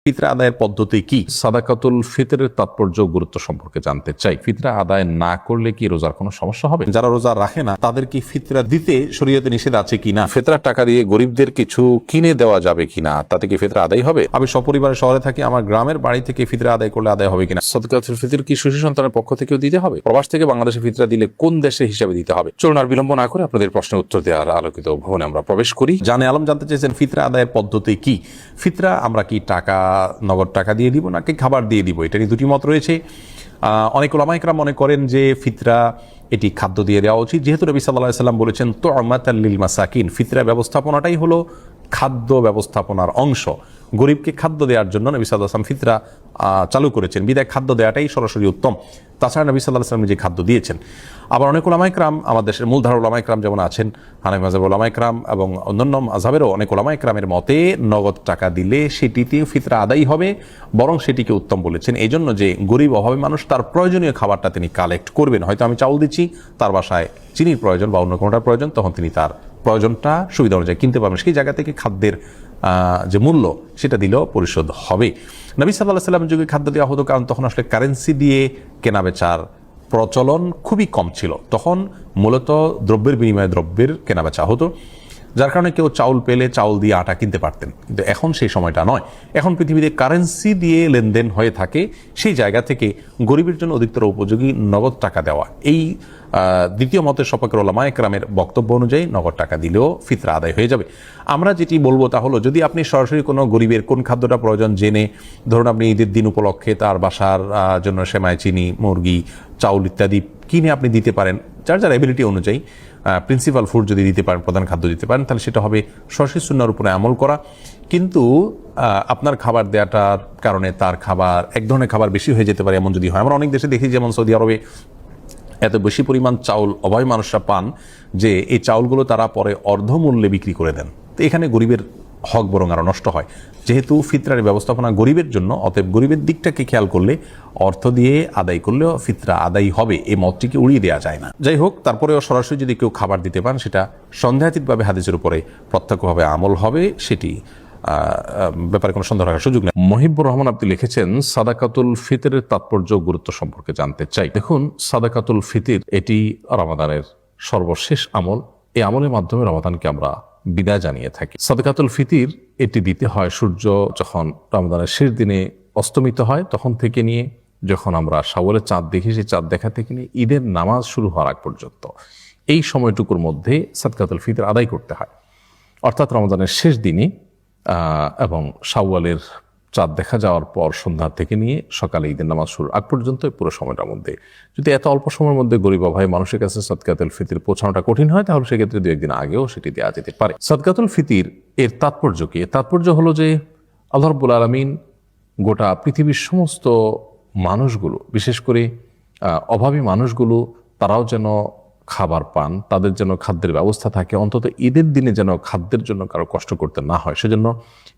ফিতরা আদায়ের পদ্ধতি কি? সাদাকাতুল ফিতরের তাৎপর্য গুরুত্ব সম্পর্কে জানতে চাই। ফিতরা আদায় না করলে কি রোজার কোনো সমস্যা হবে? যারা রোজা রাখে না তাদের কি ফিতরা দিতে শরীয়তে নিষেধ আছে কিনা? ফিতরার টাকা দিয়ে গরিবদের কিছু কিনে দেওয়া যাবে কিনা? তাতে কি ফিতরা আদায় হবে? আমি সপরিবারে শহরে থাকি, আমার গ্রামের বাড়ি থেকে ফিতরা আদায় করলে আদায় হবে কিনা? সাদাকাতুল ফিতর কি শিশু সন্তানের পক্ষ থেকেও দিতে হবে? প্রবাস থেকে বাংলাদেশে ফিতরা দিলে কোন দেশের হিসাবে দিতে হবে? চলুন আর বিলম্ব না করে আপনাদের প্রশ্নের উত্তর দেওয়ার আলোকিত ভবনে আমরা প্রবেশ করি। জানে আলম জানতে চেয়েছেন ফিতরা আদায়ের পদ্ধতি কি? ফিতরা আমরা কি টাকা, নগদ টাকা দিয়ে দিব নাকি খাবার দিয়ে দিব? এটা নিয়ে দুটি মত রয়েছে। অনেক উলামায়ে কেরাম মনে করেন যে ফিতরা এটি খাদ্য দিয়ে দেওয়া উচিত, যেহেতু নবী সাল্লাল্লাহু আলাইহি ওয়াসাল্লাম বলেছেন তু'মাতাল লিল মাসাকিন। ফিতরা ব্যবস্থাপনাটাই হলো খাদ্য ব্যবস্থাপনার অংশ। গরিবকে খাদ্য দেওয়ার জন্য নবী সাল্লাল্লাহু আলাইহি ওয়াসাল্লাম ফিতরা চালু করেছেন, বিদায় খাদ্য দেওয়াটাই সরাসরি উত্তম। তাছাড়া নবী সাল্লাল্লাহু আলাইহি ওয়াসাল্লাম যে খাদ্য দিয়েছেন। আবার অনেক উলামায়ে কেরাম, আমাদের দেশের মূলধারার উলামায়ে কেরাম যেমন আছেন, হানাফি মাযহাবের উলামায়ে কেরাম এবং অন্যান্য মাযহাবেরও অনেক উলামায়ে কেরামের মতে নগদ টাকা দিলে সেটিতে ফিতরা আদায় হবে, বরং সেটিকে উত্তম বলেছেন। এই জন্য যে গরিব অভাবী মানুষ তার প্রয়োজনীয় খাবারটা তিনি কালেক্ট করবেন। হয়তো আমি চাউল দিচ্ছি, তার বাসায় চিনির প্রয়োজন বা অন্য কোনোটার প্রয়োজন, তখন তিনি তার প্রয়োজনটা সুবিধা অনুযায়ী কিনতে পারবেন। সেই জায়গা থেকে খাদ্যের যে মূল্য সেটা দিলেও পরিশোধ হবে। নবী সাল্লাল্লাহু আলাইহি ওয়াসাল্লামের যুগে খাদ্য দেওয়া হতো, কারণ তখন আসলে কারেন্সি দিয়ে কেনাবেচার প্রচলন খুবই কম ছিল। তখন মূলত দ্রব্যের বিনিময়ে দ্রব্যের কেনাবেচা হতো, যার কারণে কেউ চাউল পেলে চাউল দিয়ে আটা কিনতে পারতেন। কিন্তু এখন সেই সময়টা নয়। এখন পৃথিবীতে কারেন্সি দিয়ে লেনদেন হয়ে থাকে। সেই জায়গা থেকে গরিবের জন্য অধিকতর উপযোগী নগদ টাকা দেওয়া। এই দ্বিতীয় মতের সপক্ষে উলামায়ে কেরামের বক্তব্য অনুযায়ী নগদ টাকা দিলেও ফিতরা আদায় হয়ে যাবে। আমরা যেটি বলবো তা হলো, যদি আপনি সরাসরি কোনো গরিবের কোন খাদ্যটা প্রয়োজন জেনে, ধরুন আপনি ঈদের দিন উপলক্ষে তার বাসার জন্য সেমাই, চিনি, মুরগি, চাউল ইত্যাদি কিনে আপনি দিতে পারেন, যার যার এবিলিটি অনুযায়ী প্রিন্সিপাল ফুড যদি দিতে পারেন, প্রধান খাদ্য দিতে পারেন, তাহলে সেটা হবে সরাসরি সুন্নাহর উপরে আমল করা। কিন্তু আপনার খাবার দেওয়াটার কারণে তার খাবার, এক ধরনের খাবার বেশি হয়ে যেতে পারে, এমন যদি হয়। আমরা অনেক দেশে দেখি, যেমন সৌদি আরবে এত বেশি পরিমাণ চাউল অভাবী মানুষরা পান যে এই চাউলগুলো তারা পরে অর্ধমূল্যে বিক্রি করে দেন। তো এখানে গরিবের হক বরং আরও নষ্ট হয়। যেহেতু ফিতরার ব্যবস্থাপনা গরিবের জন্য, অতএব গরিবের দিকটাকে খেয়াল করলে অর্থ দিয়ে আদায় করলেও ফিতরা আদায় হবে, এই মতটিকে উড়িয়ে দেওয়া যায় না। যাই হোক, তারপরেও সরাসরি যদি কেউ খাবার দিতে পান, সেটা সন্দেহাতীতভাবে হাদিসের উপরে প্রত্যক্ষভাবে আমল হবে, সেটি ব্যাপারে কোনো সন্দেহ রাখার সুযোগ নেই। মহিবুর রহমান আপনি লিখেছেন সাদাকাতুল ফিতরের তাৎপর্য গুরুত্ব সম্পর্কে জানতে চাই। দেখুন, সাদাকাতুল ফিতর এটি রমাদানের সর্বশেষ আমল। এই আমলের মাধ্যমে রমাদানকে আমরা বিদায় জানিয়ে থাকি। সাদাকাতুল ফিতর এটি দিতে হয় সূর্য যখন রমাদানের শেষ দিনে অস্তমিত হয় তখন থেকে নিয়ে, যখন আমরা শাওয়ালের চাঁদ দেখি সেই চাঁদ দেখা থেকে নিয়ে ঈদের নামাজ শুরু হওয়ার আগ পর্যন্ত এই সময়টুকুর মধ্যে সাদাকাতুল ফিতর আদায় করতে হয়। অর্থাৎ রমাদানের শেষ দিনে এবং শাওয়ালের চাঁদ দেখা যাওয়ার পর সন্ধ্যা থেকে নিয়ে সকালে ঈদের নামাজ শুরু আগ পর্যন্ত পুরো সময়টার মধ্যে, যদি এত অল্প সময়ের মধ্যে গরিব অভাবী মানুষের কাছে সাদকাতুল ফিতর পৌঁছানোটা কঠিন হয়, তাহলে সেক্ষেত্রে দু একদিন আগেও সেটি দেওয়া যেতে পারে। সাদকাতুল ফিতর এর তাৎপর্য কি? তাৎপর্য হলো যে আল্লাহ রাব্বুল আলামিন গোটা পৃথিবীর সমস্ত মানুষগুলো, বিশেষ করে অভাবী মানুষগুলো, তারাও যেন খাবার পান, তাদের যেন খাদ্যের ব্যবস্থা থাকে, অন্তত ঈদের দিনে যেন খাদ্যের জন্য কারো কষ্ট করতে না হয়। সেজন্য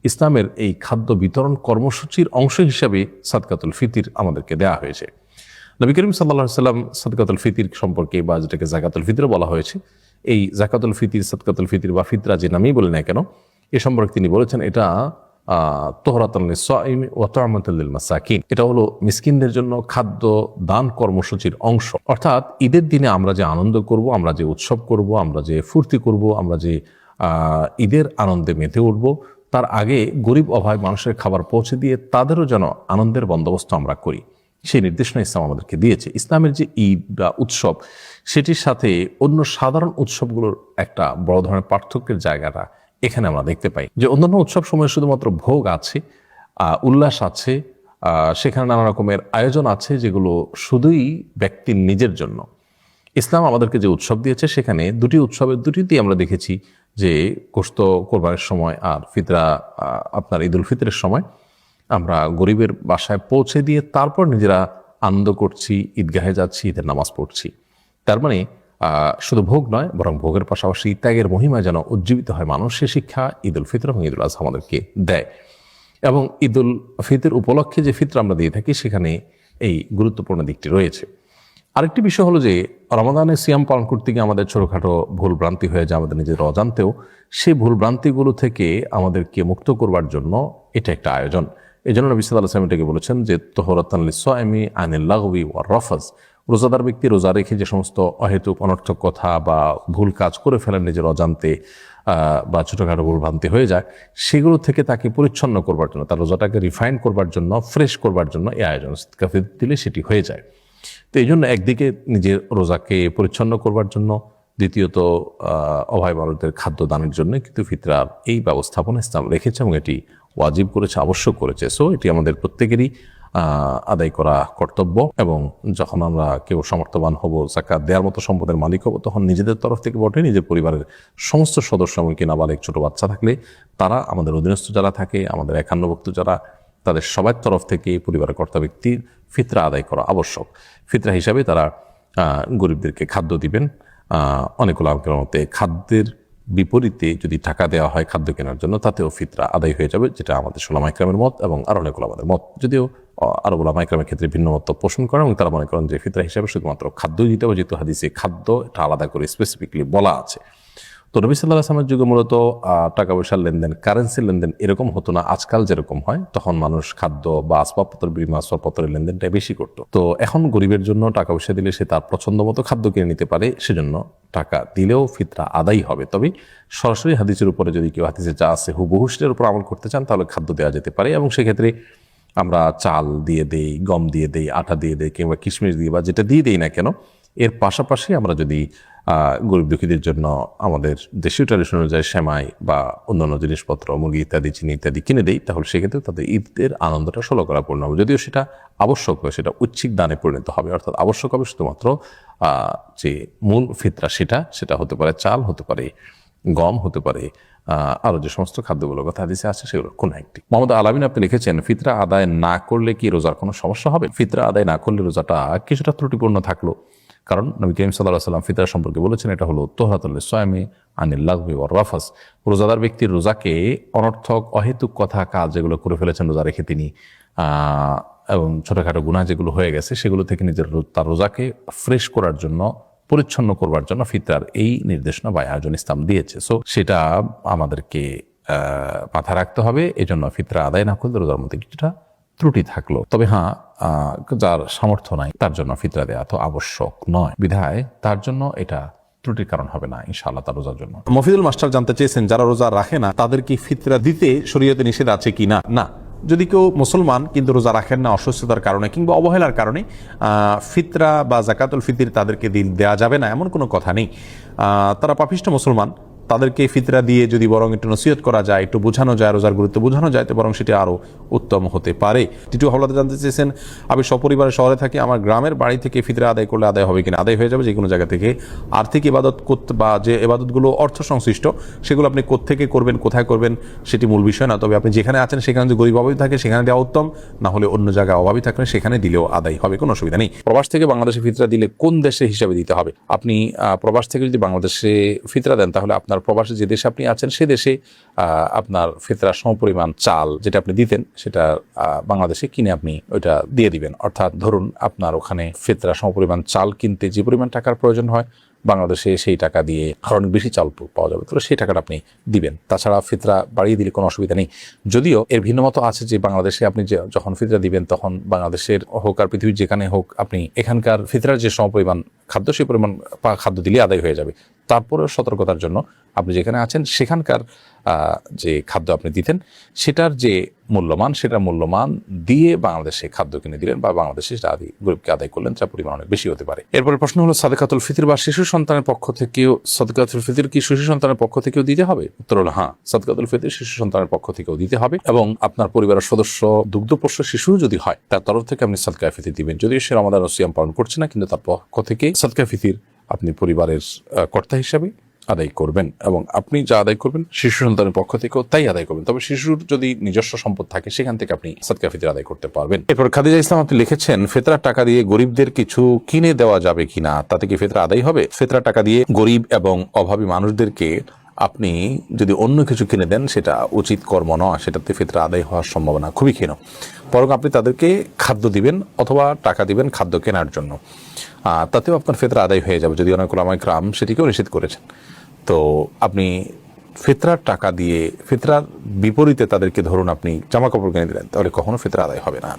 ইসলামের এই খাদ্য বিতরণ কর্মসূচির অংশ হিসাবে সাদকাতুল ফিতর আমাদেরকে দেওয়া হয়েছে। নবী করিম সাল্লাল্লাহু আলাইহি ওয়াসাল্লাম সাদকাতুল ফিতর সম্পর্কে, বা যেটাকে যাকাতুল ফিতর বলা হয়েছে, এই যাকাতুল ফিতর, সাদকাতুল ফিতর বা ফিতরা যে নামেই বলি না কেন, এ সম্পর্কে তিনি বলেছেন এটা তোহরাতান লিস-সাইমি ওয়া তু'মাতান লিল মাসাকিন। এটা হলো মিসকিনদের জন্য খাদ্য দান কর্মসূচির অংশ। অর্থাৎ ঈদের দিনে আমরা যে আনন্দ করব, আমরা যে উৎসব করব, আমরা যে ফুর্তি করব, আমরা যে ঈদের আনন্দে মেতে উঠব, তার আগে গরিব অভাবী মানুষের খাবার পৌঁছে দিয়ে তাদেরও যেন আনন্দের বন্দোবস্ত আমরা করি, সেই নির্দেশনা ইসলাম আমাদেরকে দিয়েছে। ইসলামের যে ঈদ বা উৎসব, সেটির সাথে অন্য সাধারণ উৎসবগুলোর একটা বড় ধরনের পার্থক্যের জায়গাটা এখানে আমরা দেখতে পাই। যে অন্যান্য উৎসব সময়ে শুধুমাত্র ভোগ আছে, উল্লাস আছে, সেখানে নানা রকমের আয়োজন আছে, যেগুলো শুধুই ব্যক্তির নিজের জন্য। ইসলাম আমাদেরকে যে উৎসব দিয়েছে, সেখানে দুটি উৎসবের দুটিতেই আমরা দেখেছি যে গোশত কোরবানির সময় আর ফিতরা আপনার ঈদুল ফিতরের সময় আমরা গরিবের বাসায় পৌঁছে দিয়ে তারপর নিজেরা আনন্দ করছি, ঈদগাহে যাচ্ছি, ঈদের নামাজ পড়ছি। তার মানে শুধু ভোগ নয়, বরং ভোগের পাশাপাশি ত্যাগের মহিমা যেন উজ্জীবিত হয় মানুষ, সে শিক্ষা ঈদুল ফিতর এবং ঈদুল আজহা আমাদেরকে দেয়। এবং ঈদুল ফিতর উপলক্ষে যে ফিতর আমরা দিয়ে থাকি, সেখানে এই গুরুত্বপূর্ণ দিকটি রয়েছে। আরেকটি বিষয় হলো যে রমাদানে সিয়াম পালন করতে গিয়ে আমাদের ছোটোখাটো ভুল ভ্রান্তি হয়ে যায় আমাদের নিজের অজান্তেও। সেই ভুল ভ্রান্তিগুলো থেকে আমাদেরকে মুক্ত করবার জন্য এটা একটা আয়োজন। এই জন্য নবী সাল্লাল্লাহু আলাইহি ওয়াসাল্লাম এটাকে বলেছেন যে তোহরাতান লিস-সাইমি আনিল লাগবি ওয়ার রাফাস, রোজাদার ব্যক্তি রোজা রেখে যে সমস্ত অহেতুক অনর্থক কথা বা ভুল কাজ করে ফেলেন নিজের অজান্তে বা ছোটোখাটো ভুল ভ্রান্তি হয়ে যায়, সেগুলো থেকে তাকে পরিচ্ছন্ন করবার জন্য, তার রোজাটাকে রিফাইন করবার জন্য, ফ্রেশ করবার জন্য এই আয়োজন সাদকা ফিতর দিলে সেটি হয়ে যায়। তো এই জন্য একদিকে নিজের রোজাকে পরিচ্ছন্ন করবার জন্য, দ্বিতীয়ত অভাবী মানুষদের খাদ্য দানের জন্য কিন্তু ফিতরার এই ব্যবস্থাপনা ইসলাম রেখেছে এবং এটি ওয়াজিব করেছে, আবশ্যক করেছে। সো এটি আমাদের প্রত্যেকেরই আদায় করা কর্তব্য। এবং যখন আমরা কেউ সমর্থবান হব, যাকাত দেওয়ার মতো সম্পদের মালিক হব, তখন নিজেদের তরফ থেকে বটে, নিজের পরিবারের সমস্ত সদস্য, এমনকি নাবালিগ ছোট বাচ্চা থাকলে তারা, আমাদের অধীনস্থ যারা থাকে, আমাদের একান্নভুক্ত যারা, তাদের সবার তরফ থেকে পরিবারের কর্তা ব্যক্তির ফিতরা আদায় করা আবশ্যক। ফিতরা হিসাবে তারা গরিবদেরকে খাদ্য দিবেন। অনেকগুলো আলোচনার মতে খাদ্যের বিপরীতে যদি টাকা দেওয়া হয় খাদ্য কেনার জন্য, তাতেও ফিতরা আদায় হয়ে যাবে, যেটা আমাদের উলামা ইকরামের মত এবং আরো অনেক উলামাদের মত। যদিও আরো উলামা ইকরামের ক্ষেত্রে ভিন্ন মত পোষণ করেন এবং তারা মনে করেন যে ফিতরা হিসাবে শুধুমাত্র খাদ্য দিতে হবে, যেহেতু হাদিসে খাদ্য এটা আলাদা করে স্পেসিফিকলি বলা আছে। তো নবী সাল্লাল্লাহু আলাইহি ওয়াসাল্লামের যুগে মূলত টাকা পয়সার লেনদেন, কারেন্সির লেনদেন এরকম হতো না আজকাল যেরকম হয়। তখন মানুষ খাদ্য বা আসবাবপত্র, বিভিন্ন আসবাবপত্রের লেনদেনটা বেশি করতো। তো এখন গরিবের জন্য টাকা পয়সা দিলে সে তার পছন্দ মতো খাদ্য কিনে নিতে পারে, সেজন্য টাকা দিলেও ফিতরা আদায় হবে। তবে সরাসরি হাদিসের উপরে যদি কেউ হাদিসে যা আছে হুবহু সেটার উপর আমল করতে চান, তাহলে খাদ্য দেওয়া যেতে পারে। এবং সেক্ষেত্রে আমরা চাল দিয়ে দেই, গম দিয়ে দেই, আটা দিয়ে দেই, কিংবা কিশমিশ দিয়ে বা যেটা দিয়ে দেই না কেন, এর পাশাপাশি আমরা যদি গরিব দুঃখীদের জন্য আমাদের দেশীয় ট্র্যাডিশন অনুযায়ী সেমাই বা অন্যান্য জিনিসপত্র, মুরগি ইত্যাদি, চিনি ইত্যাদি কিনে দেই, তাহলে সেক্ষেত্রে তাদের ঈদের আনন্দটা 16 করা পূর্ণ হবে। যদিও সেটা আবশ্যক হয়, সেটা ঐচ্ছিক দানে পরিণত হবে, অর্থাৎ আবশ্যক হবে শুধুমাত্র যে মূল ফিতরা সেটা হতে পারে চাল, হতে পারে গম, হতে পারে আরো যে সমস্ত খাদ্যগুলোর কথা হাদিসে আছে সেগুলো কোন একটি। মোহাম্মদ আলামিন আপনি লিখেছেন, ফিতরা আদায় না করলে কি রোজার কোনো সমস্যা হবে? ফিতরা আদায় না করলে রোজাটা কিছুটা ত্রুটিপূর্ণ থাকলো, কারণ নবী করিম সাল্লাল্লাহু আলাইহি ওয়াসাল্লাম ফিতরা সম্পর্কে বলেছেন এটা হলো তোহরাতুল লিস-সাইমি আনিল লাগবি ওয়ার রাফাস। রোজাদার ব্যক্তির রোজাকে অনর্থক অহেতুক কথা, কাজ যেগুলো করে ফেলেছেন রোজা রেখে তিনি, এবং ছোটখাটো গুনাহ যেগুলো হয়ে গেছে, সেগুলো থেকে তার রোজাকে ফ্রেশ করার জন্য, পরিচ্ছন্ন করবার জন্য ফিতরার এই নির্দেশনা বা আয়োজন ইসলাম দিয়েছে। সো সেটা আমাদেরকে মাথা রাখতে হবে। এই জন্য ফিতরা আদায় না করলে রোজার মধ্যে কিছুটা ত্রুটি থাকলো। তবে হ্যাঁ, যার সামর্থ্য নাই তার জন্য ফিতরা দেওয়া তো আবশ্যক নয়, বিধায় তার জন্য এটা ত্রুটির কারণ হবে না ইনশাআল্লাহ তার রোজার জন্য। মফিদুল মাস্টার জানতে চেয়েছেন, যারা রোজা রাখে না তাদের কি ফিতরা দিতে শরীয়তে নিষেধ আছে কি না? না, যদি কেউ মুসলমান কিন্তু রোজা রাখেন না অসুস্থতার কারণে কিংবা অবহেলার কারণে, ফিতরা বা জাকাতুল ফিতর তাদেরকে দেওয়া যাবে না এমন কোনো কথা নেই। তারা পাপিষ্ঠ মুসলমান, তাদেরকে ফিতরা দিয়ে যদি বরং একটু নসিহত করা যায়, একটু বোঝানো যায়, রোজার গুরুত্ব বোঝানো যায়, তো বরং সেটি আরও উত্তম হতে পারে। তৃতীয় হাওলাতে জানতে চেয়েছেন, আমি সপরিবারে শহরে থাকি, আমার গ্রামের বাড়ি থেকে ফিতরা আদায় করলে আদায় হবে কিনা? আদায় হয়ে যাবে। যে কোনো জায়গা থেকে আর্থিক ইবাদত করতে বা যে ইবাদতগুলো অর্থ সংশ্লিষ্ট, সেগুলো আপনি কোত্থেকে করবেন, কোথায় করবেন সেটি মূল বিষয় না। তবে আপনি যেখানে আছেন সেখানে যদি গরিব অভাবী থাকে সেখানে দেওয়া উত্তম, না হলে অন্য জায়গায় অভাবী থাকলে সেখানে দিলেও আদায় হবে, কোনো অসুবিধা নেই। প্রবাস থেকে বাংলাদেশে ফিতরা দিলে কোন দেশে হিসাবে দিতে হবে? আপনি প্রবাস থেকে যদি বাংলাদেশে ফিতরা দেন, তাহলে আপনার প্রবাসে যে দেশে আপনি আছেন সে দেশে আপনার ফিতরার সমপরিমাণ চাল যেটা আপনি দিতেন, সেটা বাংলাদেশে কিনে আপনি ওইটা দিয়ে দিবেন। অর্থাৎ ধরুন আপনার ওখানে ফিতরা সমপরিমাণ চাল কিনতে যে পরিমাণ টাকার প্রয়োজন হয়, বাংলাদেশে সেই টাকা দিয়ে আরো অনেক বেশি চাল পাওয়া যাবে, তাহলে সেই টাকাটা আপনি দিবেন। তাছাড়া ফিতরা বাড়িয়ে দিলে কোনো অসুবিধা নেই। যদিও এর ভিন্ন মতো আছে যে বাংলাদেশে আপনি যখন ফিতরা দিবেন, তখন বাংলাদেশের হোক আর পৃথিবীর যেখানে হোক, আপনি এখানকার ফিতরার যে সমপরিমাণ খাদ্য, সেই পরিমাণ খাদ্য দিলে আদায় হয়ে যাবে। তারপরেও সতর্কতার জন্য আপনি যেখানে আছেন সেখানকার যে খাদ্য আপনি দিতেন সেটার যে মূল্যমান, সেটা মূল্যমান দিয়ে বাংলাদেশে খাদ্য কিনে দিলেন বা বাংলাদেশে গরিবকে আদায় করলেন, যার পরিমাণ অনেক বেশি হতে পারে। এরপরে প্রশ্ন হলো, সাদকাতুল ফিতর বা শিশু সন্তানের পক্ষ থেকেও, সাদকাতুল ফিতর কি শিশু সন্তানের পক্ষ থেকেও দিতে হবে? উত্তর হলো হ্যাঁ, সাদকাতুল ফিতর শিশু সন্তানের পক্ষ থেকেও দিতে হবে। এবং আপনার পরিবারের সদস্য দুগ্ধপোষ্য শিশু যদি হয়, তার তরফ থেকে আপনি সাদকা ফিতর দিবেন। যদিও সে রমাদান ও সিয়াম পালন করছে না, কিন্তু তার পক্ষ থেকে সাদকা ফিতর আপনি পরিবারের কর্তা হিসাবে আদায় করবেন, এবং আপনি যা আদায় করবেন শিশু সন্তানের পক্ষ থেকেও তাই আদায় করবেন। তবে শিশুর যদি নিজস্ব সম্পদ থাকে সেখান থেকে আপনি সাদকা ফিতর আদায় করতে পারবেন। এরপর খাদিজা ইসলাম আপনি লিখেছেন, ফিতরার টাকা দিয়ে গরিবদের কিছু কিনে দেওয়া যাবে কিনা, তাতে কি ফিতরা আদায় হবে? ফিতরার টাকা দিয়ে গরিব এবং অভাবী মানুষদেরকে আপনি যদি অন্য কিছু কিনে দেন, সেটা উচিত কর্ম নয়, সেটাতে ফিতরা আদায় হওয়ার সম্ভাবনা খুবই ক্ষীণ। বরং আপনি তাদেরকে খাদ্য দিবেন অথবা টাকা দিবেন খাদ্য কেনার জন্য, তাতেও আপনার ফিতরা আদায় হয়ে যাবে। যদি অনেক উলামায়ে কেরাম সেটিকেও নিষেধ করেছেন। তো আপনি ফিতরার টাকা দিয়ে ফিতরার বিপরীতে তাদেরকে ধরুন আপনি জামা কাপড় কিনে দিলেন, তাহলে কখনো ফিতরা আদায় হবে না।